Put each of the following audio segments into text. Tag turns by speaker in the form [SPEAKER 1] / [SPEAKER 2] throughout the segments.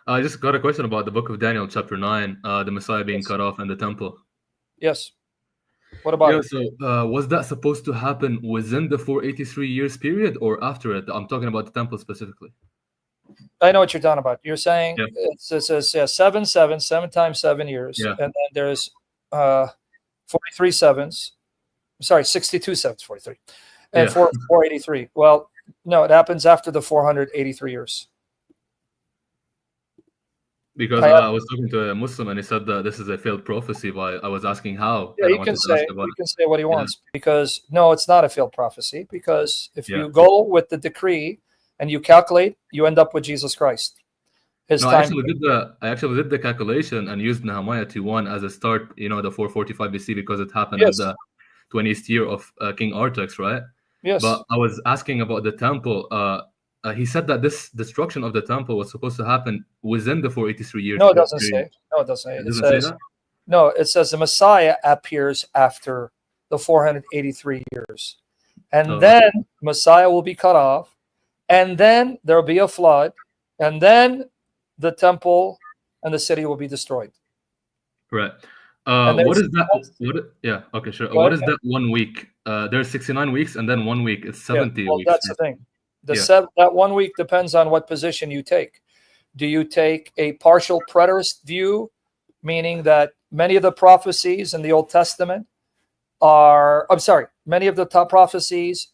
[SPEAKER 1] I just got a question about the book of Daniel, chapter 9, the Messiah being
[SPEAKER 2] Yes.
[SPEAKER 1] cut off in the temple.
[SPEAKER 2] Yes. What about
[SPEAKER 1] Yeah,
[SPEAKER 2] it?
[SPEAKER 1] so was that supposed to happen within the 483 years period or after it? I'm talking about the temple specifically.
[SPEAKER 2] I know what you're talking about. You're saying
[SPEAKER 1] Yeah.
[SPEAKER 2] it says 7 times 7 years,
[SPEAKER 1] Yeah.
[SPEAKER 2] and then there's 43 sevens. Sorry, 62 sevens, 43, and
[SPEAKER 1] Yeah.
[SPEAKER 2] 483. Well, no, it happens after the 483 years.
[SPEAKER 1] Because I was talking to a Muslim and he said that this is a failed prophecy. But I was asking how,
[SPEAKER 2] Yeah,
[SPEAKER 1] and I
[SPEAKER 2] he
[SPEAKER 1] wanted
[SPEAKER 2] can
[SPEAKER 1] to ask
[SPEAKER 2] say
[SPEAKER 1] about
[SPEAKER 2] he
[SPEAKER 1] it.
[SPEAKER 2] can say what he
[SPEAKER 1] Yeah.
[SPEAKER 2] wants, because no, it's not a failed prophecy, because if
[SPEAKER 1] Yeah.
[SPEAKER 2] you go with the decree and you calculate, you end up with Jesus Christ. His
[SPEAKER 1] No, I
[SPEAKER 2] time.
[SPEAKER 1] actually did the calculation and used Nehemiah 2:1 as a start, the 445 BC, because it happened in
[SPEAKER 2] Yes.
[SPEAKER 1] the 20th year of King Artax, right?
[SPEAKER 2] Yes.
[SPEAKER 1] But I was asking about the temple. He said that this destruction of the temple was supposed to happen within the 483 years.
[SPEAKER 2] No, it doesn't
[SPEAKER 1] period.
[SPEAKER 2] say. No, it doesn't.
[SPEAKER 1] It
[SPEAKER 2] It
[SPEAKER 1] doesn't say
[SPEAKER 2] says
[SPEAKER 1] that?
[SPEAKER 2] no. It says the Messiah appears after the 483 years, and
[SPEAKER 1] Oh,
[SPEAKER 2] then Messiah will be cut off, and then there will be a flood, and then the temple and the city will be destroyed.
[SPEAKER 1] right.
[SPEAKER 2] And
[SPEAKER 1] What
[SPEAKER 2] there's
[SPEAKER 1] is that? Yeah, okay, sure.
[SPEAKER 2] Go
[SPEAKER 1] What
[SPEAKER 2] ahead.
[SPEAKER 1] is that 1 week? There's 69 weeks and then 1 week. It's
[SPEAKER 2] Yeah,
[SPEAKER 1] 70
[SPEAKER 2] well,
[SPEAKER 1] weeks.
[SPEAKER 2] that's the thing.
[SPEAKER 1] Yeah.
[SPEAKER 2] That 1 week depends on what position you take. Do you take a partial preterist view, meaning that many of the prophecies in the Old Testament many of the top prophecies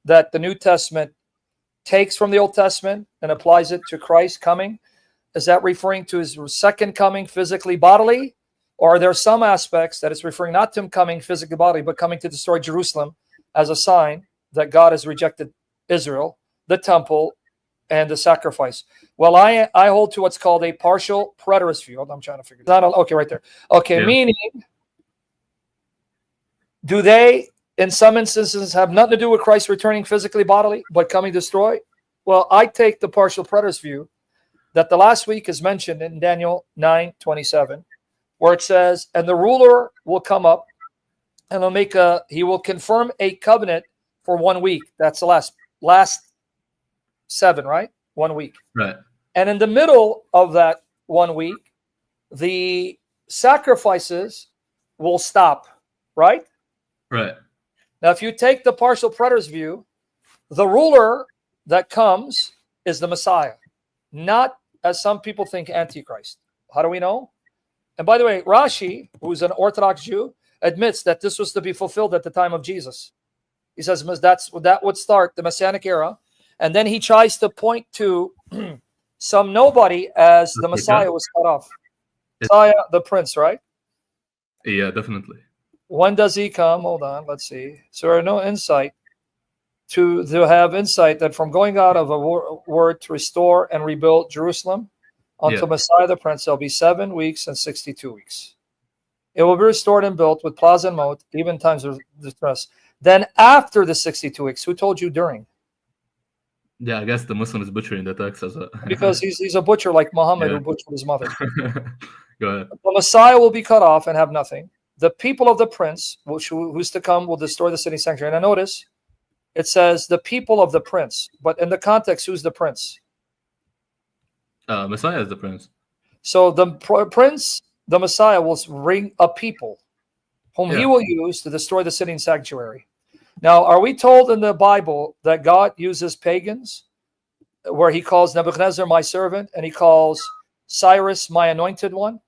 [SPEAKER 2] that the New Testament takes from the Old Testament and applies it to Christ coming, is that referring to his second coming physically, bodily? Or are there some aspects that it's referring not to him coming physically, bodily, but coming to destroy Jerusalem as a sign that God has rejected Israel, the temple, and the sacrifice? Well, I hold to what's called a partial preterist view. I'm trying to figure it out. Okay, right there. Okay,
[SPEAKER 1] Yeah.
[SPEAKER 2] meaning, do they, in some instances, have nothing to do with Christ returning physically, bodily, but coming to destroy? Well, I take the partial preterist view that the last week is mentioned in Daniel 9:27, where it says, and the ruler will come up and he will confirm a covenant for 1 week. That's the last 7, right? 1 week.
[SPEAKER 1] Right.
[SPEAKER 2] And in the middle of that 1 week, the sacrifices will stop, right?
[SPEAKER 1] Right.
[SPEAKER 2] Now, if you take the partial preterist view, the ruler that comes is the Messiah, not, as some people think, Antichrist. How do we know? And by the way, Rashi, who's an Orthodox Jew, admits that this was to be fulfilled at the time of Jesus. He says that would start the Messianic era. And then he tries to point to some nobody as the Messiah was cut off. Messiah, the prince, right?
[SPEAKER 1] Yeah, definitely.
[SPEAKER 2] When does he come? Hold on, let's see. So there are no insight to have insight that from going out of a word to restore and rebuild Jerusalem until Messiah the Prince, there'll be 7 weeks and 62 weeks. It will be restored and built with plaza and moat, even times of distress. Then after the 62 weeks, who told you during?
[SPEAKER 1] Yeah, I guess the Muslim is butchering the text as a
[SPEAKER 2] because he's a butcher like Muhammad, who butchered his mother.
[SPEAKER 1] Go ahead.
[SPEAKER 2] The Messiah will be cut off and have nothing. The people of the prince, who's to come, will destroy the city sanctuary. And I notice it says the people of the prince, but in the context, who's the prince?
[SPEAKER 1] Messiah is the prince.
[SPEAKER 2] So the prince, the Messiah, will bring a people whom he will use to destroy the city and sanctuary. Now, are we told in the Bible that God uses pagans, where he calls Nebuchadnezzar my servant and he calls Cyrus my anointed one?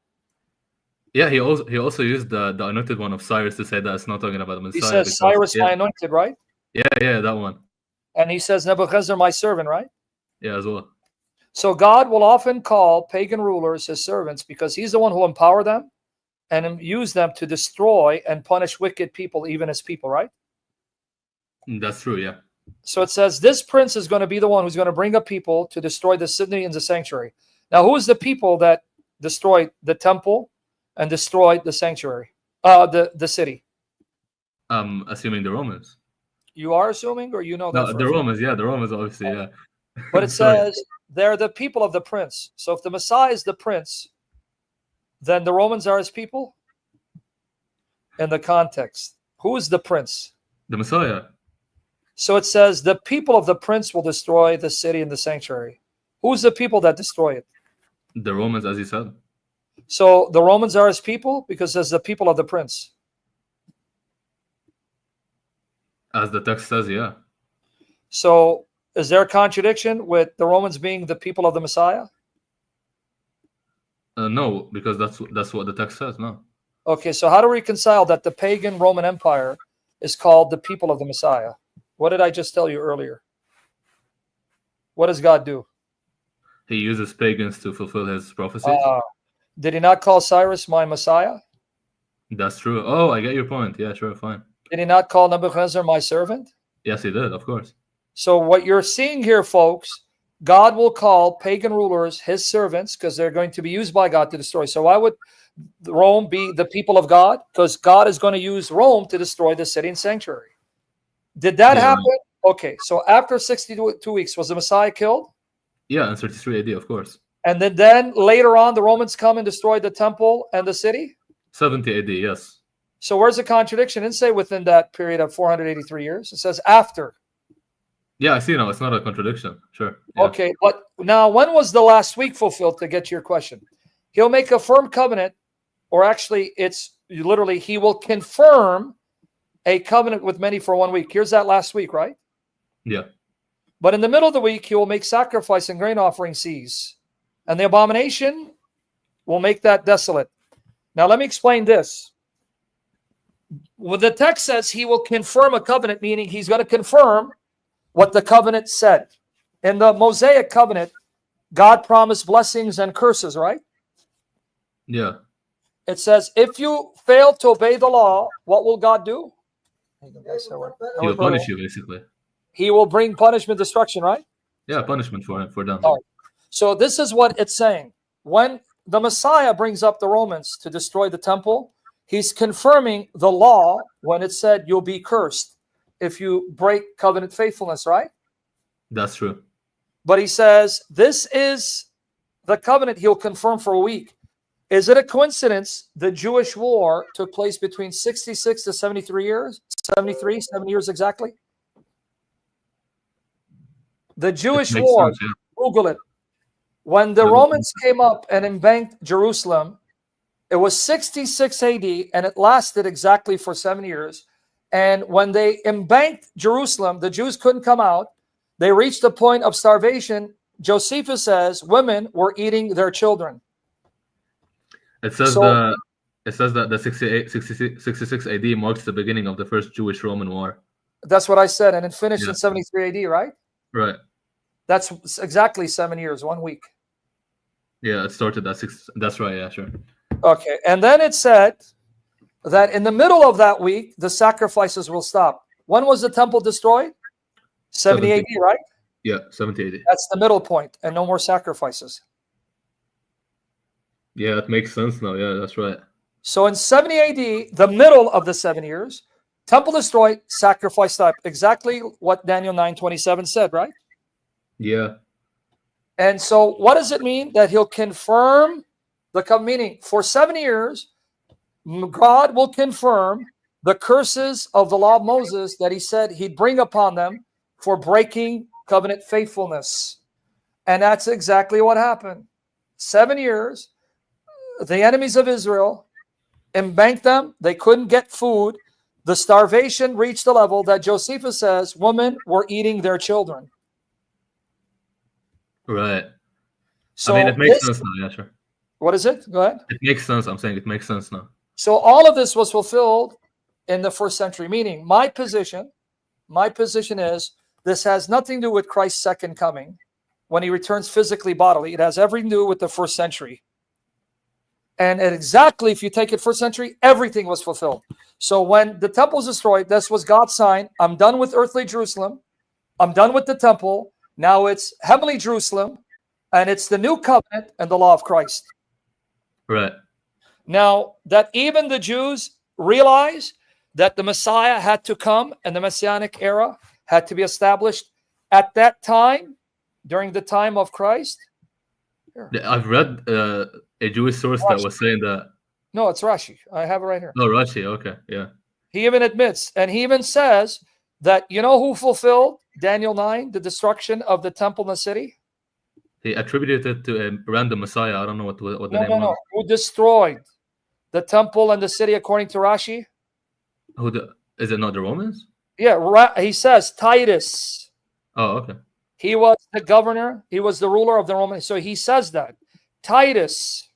[SPEAKER 1] Yeah, he also used the anointed one of Cyrus to say that it's not talking about the Messiah.
[SPEAKER 2] He says Cyrus my anointed, right?
[SPEAKER 1] Yeah, that one.
[SPEAKER 2] And he says Nebuchadnezzar my servant, right?
[SPEAKER 1] Yeah, as well.
[SPEAKER 2] So God will often call pagan rulers his servants because he's the one who will empower them and use them to destroy and punish wicked people, even as people, right?
[SPEAKER 1] That's true, yeah.
[SPEAKER 2] So it says this prince is going to be the one who's going to bring up people to destroy the city and the sanctuary. Now, who is the people that destroyed the temple and destroyed the sanctuary, the city?
[SPEAKER 1] Assuming the Romans.
[SPEAKER 2] You are assuming, or you know that?
[SPEAKER 1] No, the Romans, the Romans, obviously, yeah.
[SPEAKER 2] But it says they're the people of the prince. So if the Messiah is the prince, then the Romans are his people? In the context, who is the prince?
[SPEAKER 1] The Messiah.
[SPEAKER 2] So it says the people of the prince will destroy the city and the sanctuary. Who's the people that destroy it?
[SPEAKER 1] The Romans, as you said.
[SPEAKER 2] So the Romans are his people because as the people of the prince.
[SPEAKER 1] As the text says, yeah.
[SPEAKER 2] So is there a contradiction with the Romans being the people of the Messiah?
[SPEAKER 1] No, because that's what the text says. No.
[SPEAKER 2] Okay, so how to reconcile that the pagan Roman Empire is called the people of the Messiah? What did I just tell you earlier? What does God do?
[SPEAKER 1] He uses pagans to fulfill his prophecies.
[SPEAKER 2] Did he not call Cyrus my Messiah?
[SPEAKER 1] That's true. Oh, I get your point. Yeah, sure, fine.
[SPEAKER 2] Did he not call Nebuchadnezzar my servant?
[SPEAKER 1] Yes, he did, of course.
[SPEAKER 2] So what you're seeing here, folks, God will call pagan rulers his servants because they're going to be used by God to destroy. So why would Rome be the people of God? Because God is going to use Rome to destroy the city and sanctuary. Did that happen? Okay, so after 62 weeks, was the Messiah killed?
[SPEAKER 1] Yeah, in 33 AD, of course.
[SPEAKER 2] And then later on, the Romans come and destroy the temple and the city?
[SPEAKER 1] 70 AD, yes. So
[SPEAKER 2] where's the contradiction? It didn't say within that period of 483 years. It says after.
[SPEAKER 1] Yeah, I see now. It's not a contradiction. Sure.
[SPEAKER 2] Yeah. Okay, but now when was the last week fulfilled, to get to your question? He'll make a firm covenant, or actually it's literally he will confirm a covenant with many for 1 week. Here's that last week, right?
[SPEAKER 1] Yeah.
[SPEAKER 2] But in the middle of the week, he will make sacrifice and grain offering cease. And the abomination will make that desolate. Now, let me explain this. Well, the text says he will confirm a covenant, meaning he's going to confirm what the covenant said. In the Mosaic covenant, God promised blessings and curses, right?
[SPEAKER 1] Yeah.
[SPEAKER 2] It says, if you fail to obey the law, what will God do?
[SPEAKER 1] He will punish you, basically.
[SPEAKER 2] He will bring punishment, destruction, right?
[SPEAKER 1] Yeah, punishment for them.
[SPEAKER 2] All right. So this is what it's saying. When the Messiah brings up the Romans to destroy the temple, he's confirming the law when it said you'll be cursed if you break covenant faithfulness, right?
[SPEAKER 1] That's true.
[SPEAKER 2] But he says this is the covenant he'll confirm for a week. Is it a coincidence the Jewish war took place between 66 to 73 years? 7 years exactly? The Jewish war,
[SPEAKER 1] sense, yeah.
[SPEAKER 2] Google it. When the Romans came up and embanked Jerusalem, it was 66 AD, and it lasted exactly for 7 years. And when they embanked Jerusalem, the Jews couldn't come out. They reached a point of starvation. Josephus says women were eating their children.
[SPEAKER 1] It says that the 66 AD marks the beginning of the first Jewish-Roman war.
[SPEAKER 2] That's what I said, and it finished in 73 AD, right?
[SPEAKER 1] Right.
[SPEAKER 2] That's exactly 7 years, 1 week.
[SPEAKER 1] Yeah, it started at 6. That's right. Yeah, sure.
[SPEAKER 2] Okay, and then it said that in the middle of that week, the sacrifices will stop. When was the temple destroyed? 70 AD, right?
[SPEAKER 1] Yeah, 70 AD.
[SPEAKER 2] That's the middle point, and no more sacrifices.
[SPEAKER 1] Yeah, it makes sense now. Yeah, that's right.
[SPEAKER 2] So in 70 AD, the middle of the 7 years, temple destroyed, sacrifice stopped. Exactly what Daniel 9:27 said, right?
[SPEAKER 1] Yeah.
[SPEAKER 2] And so what does it mean that he'll confirm the covenant? Meaning for 7 years, God will confirm the curses of the law of Moses that he said he'd bring upon them for breaking covenant faithfulness. And that's exactly what happened. 7 years, the enemies of Israel embanked them. They couldn't get food. The starvation reached a level that Josephus says women were eating their children.
[SPEAKER 1] Right.
[SPEAKER 2] So
[SPEAKER 1] I mean, it makes sense now. Yeah, sure.
[SPEAKER 2] What is it? Go ahead.
[SPEAKER 1] It makes sense. I'm saying it makes sense now.
[SPEAKER 2] So all of this was fulfilled in the first century, meaning my position is this has nothing to do with Christ's second coming when he returns physically, bodily. It has everything to do with the first century. And exactly, if you take it first century, everything was fulfilled. So when the temple was destroyed, this was God's sign. I'm done with earthly Jerusalem. I'm done with the temple. Now it's heavenly Jerusalem, and it's the new covenant and the law of Christ.
[SPEAKER 1] Right.
[SPEAKER 2] Now, that even the Jews realize that the Messiah had to come and the Messianic era had to be established at that time, during the time of Christ.
[SPEAKER 1] Here. I've read a Jewish source
[SPEAKER 2] Rashi.
[SPEAKER 1] That was saying that.
[SPEAKER 2] No, it's Rashi. I have it right here.
[SPEAKER 1] Oh, Rashi. Okay, yeah.
[SPEAKER 2] He even admits, and he even says that, you know who fulfilled Daniel 9, the destruction of the temple and the city?
[SPEAKER 1] He attributed it to a random Messiah. I don't know what the name was.
[SPEAKER 2] Who destroyed the temple and the city according to Rashi?
[SPEAKER 1] Is it not the Romans?
[SPEAKER 2] Yeah, he says Titus.
[SPEAKER 1] Oh, okay.
[SPEAKER 2] He was the governor. He was the ruler of the Roman. So he says that. Titus.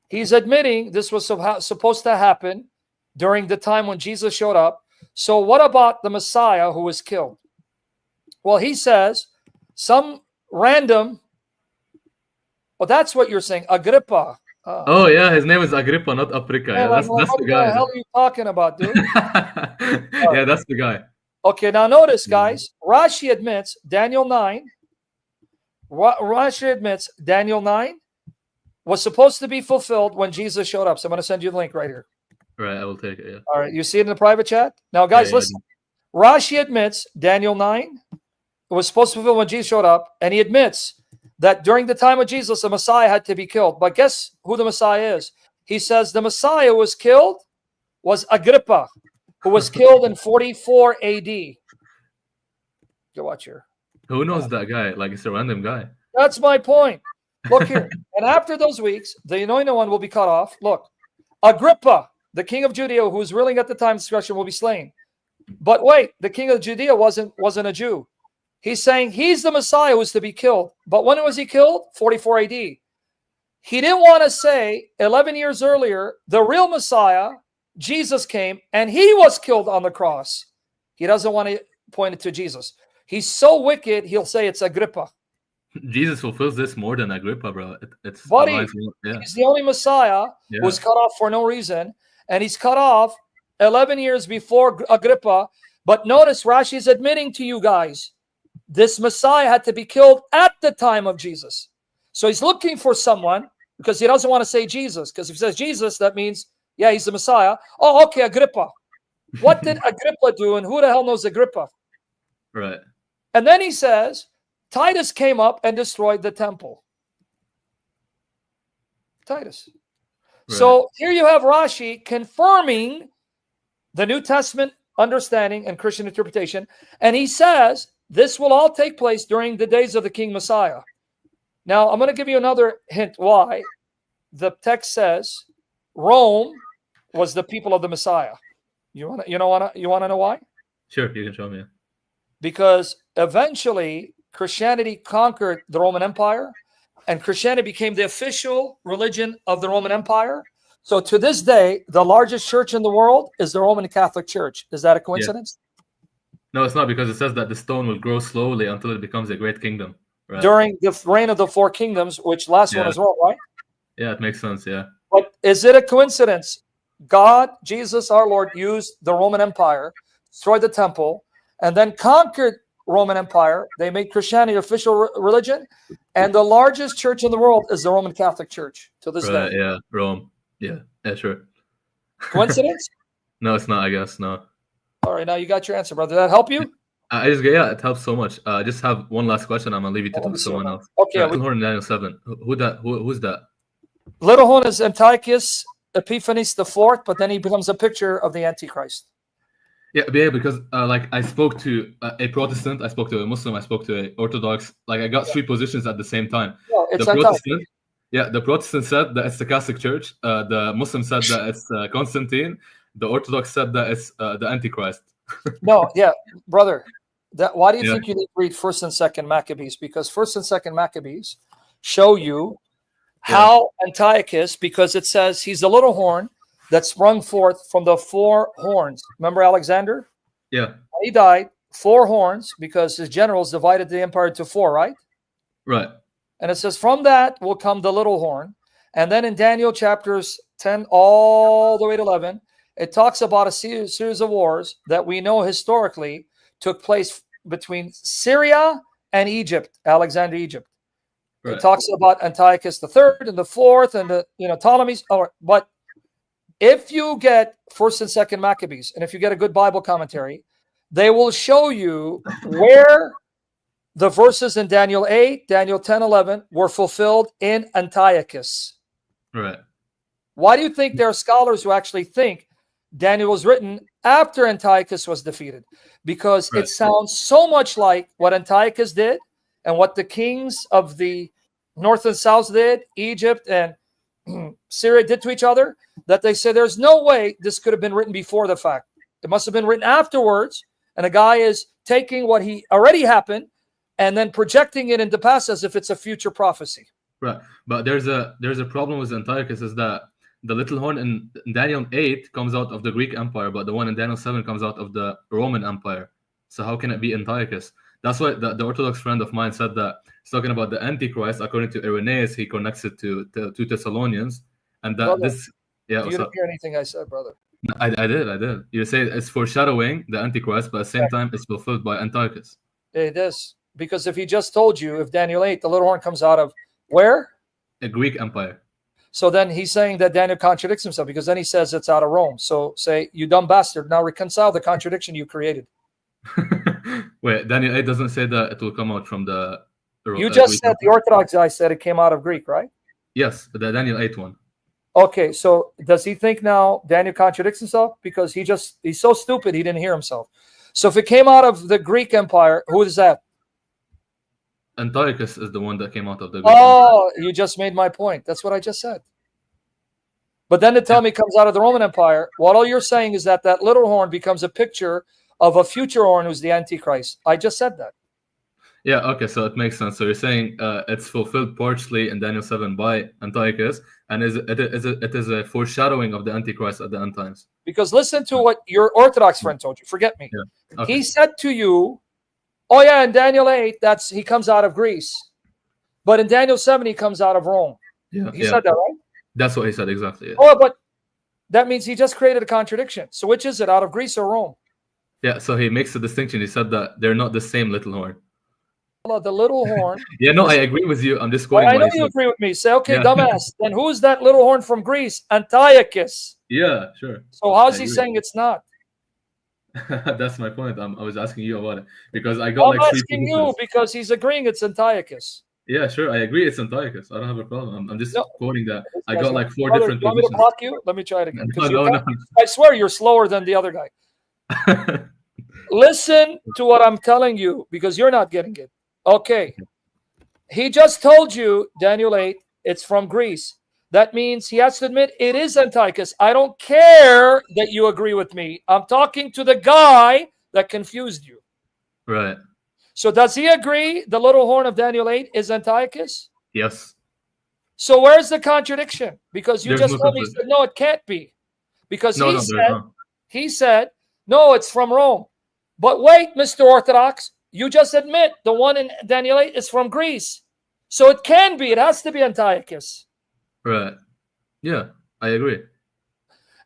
[SPEAKER 2] He's admitting this was supposed to happen during the time when Jesus showed up. So what about the Messiah who was killed? Well, he says some random. Well, that's what you're saying. Agrippa.
[SPEAKER 1] Oh yeah, his name is Agrippa, not Aprika. Yeah, that's the guy.
[SPEAKER 2] What the hell are you talking about, dude?
[SPEAKER 1] Yeah, that's the guy.
[SPEAKER 2] Okay, now notice, guys. Rashi admits Daniel 9. Rashi admits Daniel 9 was supposed to be fulfilled when Jesus showed up. So I'm going to send you the link right here.
[SPEAKER 1] Right, I will take it. Yeah.
[SPEAKER 2] All right, you see it in the private chat. Now, guys, listen. Rashi admits Daniel 9 was supposed to fulfill when Jesus showed up, and he admits that during the time of Jesus, the Messiah had to be killed. But guess who the Messiah is? He says the Messiah was killed was Agrippa, who was killed in 44 AD. Go watch here.
[SPEAKER 1] Who knows that guy? Like, it's a random guy.
[SPEAKER 2] That's my point. Look here. And after those weeks, the anointed one will be cut off. Look, Agrippa, the king of Judea, who was ruling at the time of discretion, will be slain. But wait, the king of Judea wasn't a Jew. He's saying he's the Messiah who was to be killed. But when was he killed? 44 AD. He didn't want to say 11 years earlier, the real Messiah, Jesus, came and he was killed on the cross. He doesn't want to point it to Jesus. He's so wicked, he'll say it's Agrippa.
[SPEAKER 1] Jesus fulfills this more than Agrippa, bro. It's
[SPEAKER 2] Buddy, he's the only Messiah who was cut off for no reason. And he's cut off 11 years before Agrippa. But notice Rashi is admitting to you guys, this Messiah had to be killed at the time of Jesus. So he's looking for someone because he doesn't want to say Jesus. Because if he says Jesus, that means, yeah, he's the Messiah. Oh, okay, Agrippa. What did Agrippa do? And who the hell knows Agrippa?
[SPEAKER 1] Right.
[SPEAKER 2] And then he says, Titus came up and destroyed the temple. Titus. Right. So here you have Rashi confirming the New Testament understanding and Christian interpretation. And he says, this will all take place during the days of the King Messiah. Now, I'm going to give you another hint why. The text says Rome was the people of the Messiah. You want to know why?
[SPEAKER 1] Sure, you can show me.
[SPEAKER 2] Because eventually Christianity conquered the Roman Empire, and Christianity became the official religion of the Roman Empire. So to this day, the largest church in the world is the Roman Catholic Church. Is that a coincidence?
[SPEAKER 1] Yeah. No, it's not, because it says that the stone will grow slowly until it becomes a great kingdom. Right?
[SPEAKER 2] During the reign of the four kingdoms, which last one is Rome, right?
[SPEAKER 1] Yeah, it makes sense, yeah.
[SPEAKER 2] But is it a coincidence? God, Jesus, our Lord, used the Roman Empire, destroyed the temple, and then conquered Roman Empire. They made Christianity official religion, and the largest church in the world is the Roman Catholic Church to this day.
[SPEAKER 1] Yeah, Rome. Yeah, sure.
[SPEAKER 2] Coincidence?
[SPEAKER 1] No, it's not, I guess, no.
[SPEAKER 2] All right, now you got your answer, brother. Did that help you?
[SPEAKER 1] It helps so much. I just have one last question. I'm gonna leave you to talk to someone else.
[SPEAKER 2] Okay.
[SPEAKER 1] Little horn in Daniel 7. Who's that?
[SPEAKER 2] Little horn is Antiochus Epiphanes IV, but then he becomes a picture of the Antichrist.
[SPEAKER 1] Yeah, because like I spoke to a Protestant, I spoke to a Muslim, I spoke to an Orthodox. Like I got three positions at the same time.
[SPEAKER 2] No, it's
[SPEAKER 1] the Protestant said that it's the Catholic Church. The Muslim said that it's Constantine. The Orthodox said that it's the Antichrist.
[SPEAKER 2] No, yeah, brother. Why do you think you need to read 1st and 2nd Maccabees? Because 1st and 2nd Maccabees show you how Antiochus, because it says he's the little horn that sprung forth from the four horns. Remember Alexander?
[SPEAKER 1] Yeah.
[SPEAKER 2] He died, 4 horns, because his generals divided the empire into 4, right?
[SPEAKER 1] Right.
[SPEAKER 2] And it says from that will come the little horn. And then in Daniel chapters 10 all the way to 11, it talks about a series of wars that we know historically took place between Syria and Egypt, Alexander, Egypt. Right. It talks about Antiochus III and the 4th and the Ptolemies. But if you get 1st and 2nd Maccabees, and if you get a good Bible commentary, they will show you where the verses in Daniel 8, Daniel 10, 11 were fulfilled in Antiochus.
[SPEAKER 1] Right.
[SPEAKER 2] Why do you think there are scholars who actually think Daniel was written after Antiochus was defeated? Because it sounds so much like what Antiochus did and what the kings of the north and south did, Egypt and Syria did to each other, that they say there's no way this could have been written before the fact. It must have been written afterwards, and a guy is taking what he already happened and then projecting it into past as if it's a future prophecy.
[SPEAKER 1] Right, but there's a problem with Antiochus, is that the little horn in Daniel 8 comes out of the Greek Empire, but the one in Daniel 7 comes out of the Roman Empire. So how can it be Antiochus? That's why the Orthodox friend of mine said that he's talking about the Antichrist. According to Irenaeus, he connects it to Thessalonians, and that
[SPEAKER 2] Brother,
[SPEAKER 1] this. Yeah,
[SPEAKER 2] you didn't hear anything I said, brother.
[SPEAKER 1] I did. You say it's foreshadowing the Antichrist, but at the same time, it's fulfilled by Antiochus.
[SPEAKER 2] It is. Because if he just told you, if Daniel 8, the little horn comes out of where?
[SPEAKER 1] A Greek Empire.
[SPEAKER 2] So then he's saying that Daniel contradicts himself, because then he says it's out of Rome. So say, you dumb bastard, now reconcile the contradiction you created.
[SPEAKER 1] Wait, Daniel 8 doesn't say that it will come out from the...
[SPEAKER 2] You just said, the Orthodox guy said it came out of Greek, right?
[SPEAKER 1] Yes, the Daniel 8 one.
[SPEAKER 2] Okay, so does he think now Daniel contradicts himself? Because he's so stupid he didn't hear himself. So if it came out of the Greek Empire, who is that?
[SPEAKER 1] Antiochus is the one that came out of the Greek Empire.
[SPEAKER 2] You just made my point. That's what I just said. But then to tell me it comes out of the Roman Empire, what all you're saying is that that little horn becomes a picture of a future horn who's the Antichrist. I just said that.
[SPEAKER 1] Yeah, okay, so it makes sense. So you're saying it's fulfilled partially in Daniel 7 by Antiochus, and it is a foreshadowing of the Antichrist at the end times.
[SPEAKER 2] Because listen to what your Orthodox friend told you. Forget me.
[SPEAKER 1] Yeah. Okay.
[SPEAKER 2] He said to you, oh yeah, in Daniel 8, he comes out of Greece. But in Daniel 7, he comes out of Rome.
[SPEAKER 1] Yeah,
[SPEAKER 2] he said that, right?
[SPEAKER 1] That's what he said, exactly. Yeah.
[SPEAKER 2] Oh, but that means he just created a contradiction. So which is it, out of Greece or Rome?
[SPEAKER 1] Yeah, so he makes a distinction. He said that they're not the same little horn.
[SPEAKER 2] The little horn.
[SPEAKER 1] Yeah, no, I agree with you. I'm just quoting.
[SPEAKER 2] I know you agree with me. Say, okay, dumbass. Then who's that little horn from Greece? Antiochus.
[SPEAKER 1] Yeah, sure.
[SPEAKER 2] So how's he saying it's not?
[SPEAKER 1] That's my point. I was asking you about it because I got
[SPEAKER 2] I'm asking you because he's agreeing it's Antiochus.
[SPEAKER 1] Yeah, sure. I agree. It's Antiochus. I don't have a problem. I'm just quoting that. I got like 4 different
[SPEAKER 2] positions. You want me to block you? Let me try it again.
[SPEAKER 1] No.
[SPEAKER 2] I swear you're slower than the other guy. Listen to what I'm telling you because you're not getting it. Okay. He just told you, Daniel 8, it's from Greece. That means he has to admit it is Antiochus. I don't care that you agree with me. I'm talking to the guy that confused you.
[SPEAKER 1] Right.
[SPEAKER 2] So does he agree the little horn of Daniel 8 is Antiochus?
[SPEAKER 1] Yes. So
[SPEAKER 2] where's the contradiction? Because you just told me, said, no, it can't be. Because he said, no, it's from Rome. But wait, Mr. Orthodox, you just admit the one in Daniel 8 is from Greece. So it can be. It has to be Antiochus.
[SPEAKER 1] Right. Yeah, I agree.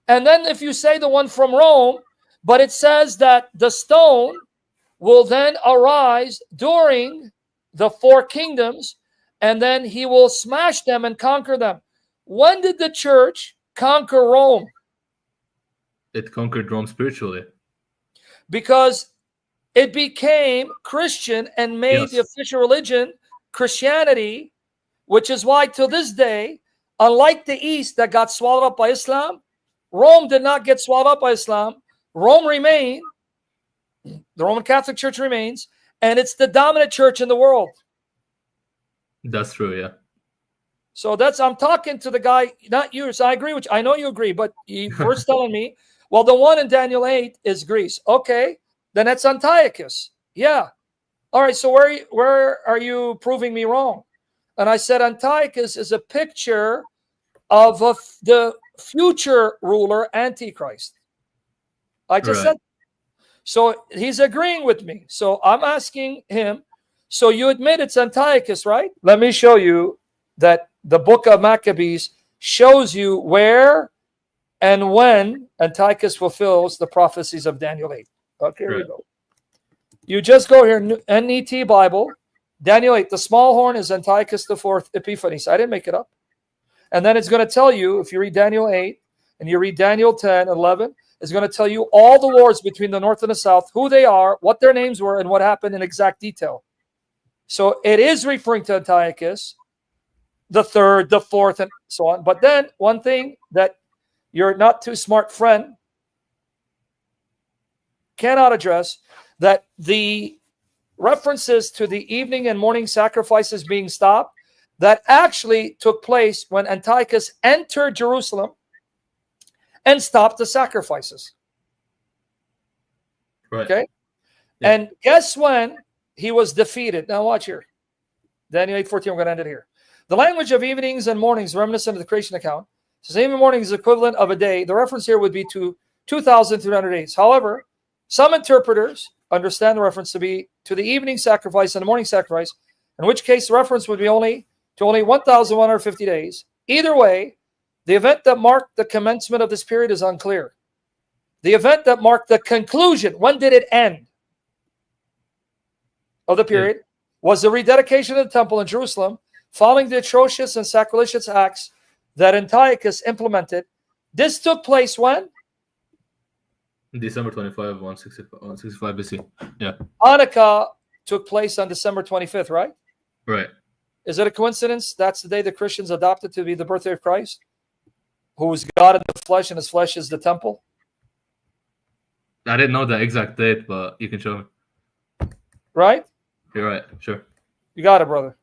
[SPEAKER 2] And then if you say the one from Rome, but it says that the stone will then arise during the 4 kingdoms, and then he will smash them and conquer them. When did the church conquer Rome?
[SPEAKER 1] It conquered Rome spiritually.
[SPEAKER 2] Because it became Christian and made the official religion Christianity, which is why to this day, unlike the East that got swallowed up by Islam, Rome did not get swallowed up by Islam. Rome remained, the Roman Catholic Church remains, and it's the dominant church in the world.
[SPEAKER 1] That's true, yeah.
[SPEAKER 2] So I'm talking to the guy, not you. So I agree with you. I know you agree, but you first telling me, well, the one in Daniel 8 is Greece. Okay, then that's Antiochus. Yeah. All right, so where are you proving me wrong? And I said Antiochus is a picture of the future ruler, Antichrist. I just said. So he's agreeing with me. So I'm asking him, so you admit it's Antiochus, right? Let me show you that the book of Maccabees shows you where and when Antiochus fulfills the prophecies of Daniel 8. Okay, here we go. You just go here, NET Bible, Daniel 8. The small horn is Antiochus IV Epiphanes. I didn't make it up. And then it's going to tell you, if you read Daniel 8 and you read Daniel 10, 11, it's going to tell you all the wars between the north and the south, who they are, what their names were, and what happened in exact detail. So it is referring to Antiochus, the third, the fourth, and so on. But then one thing that your not too smart friend cannot address, that the references to the evening and morning sacrifices being stopped that actually took place when Antiochus entered Jerusalem and stopped the sacrifices.
[SPEAKER 1] Right.
[SPEAKER 2] Okay?
[SPEAKER 1] Yeah.
[SPEAKER 2] And guess when he was defeated? Now watch here. Daniel 8:14, we're going to end it here. The language of evenings and mornings, reminiscent of the creation account, says evening and morning is equivalent of a day. The reference here would be to 2,300 days. However, some interpreters understand the reference to be to the evening sacrifice and the morning sacrifice, in which case the reference would be only 1,150 days. Either way, the event that marked the commencement of this period is unclear. The event that marked the conclusion, when did it end, of the period, was the rededication of the temple in Jerusalem following the atrocious and sacrilegious acts that Antiochus implemented. This took place when?
[SPEAKER 1] December 25, 165 BC. Yeah.
[SPEAKER 2] Hanukkah took place on December 25th, right?
[SPEAKER 1] Right.
[SPEAKER 2] Is it a coincidence that's the day the Christians adopted to be the birthday of Christ, who is God in the flesh, and his flesh is the temple?
[SPEAKER 1] I didn't know the exact date, but you can show me.
[SPEAKER 2] Right?
[SPEAKER 1] You're right. Sure.
[SPEAKER 2] You got it, brother.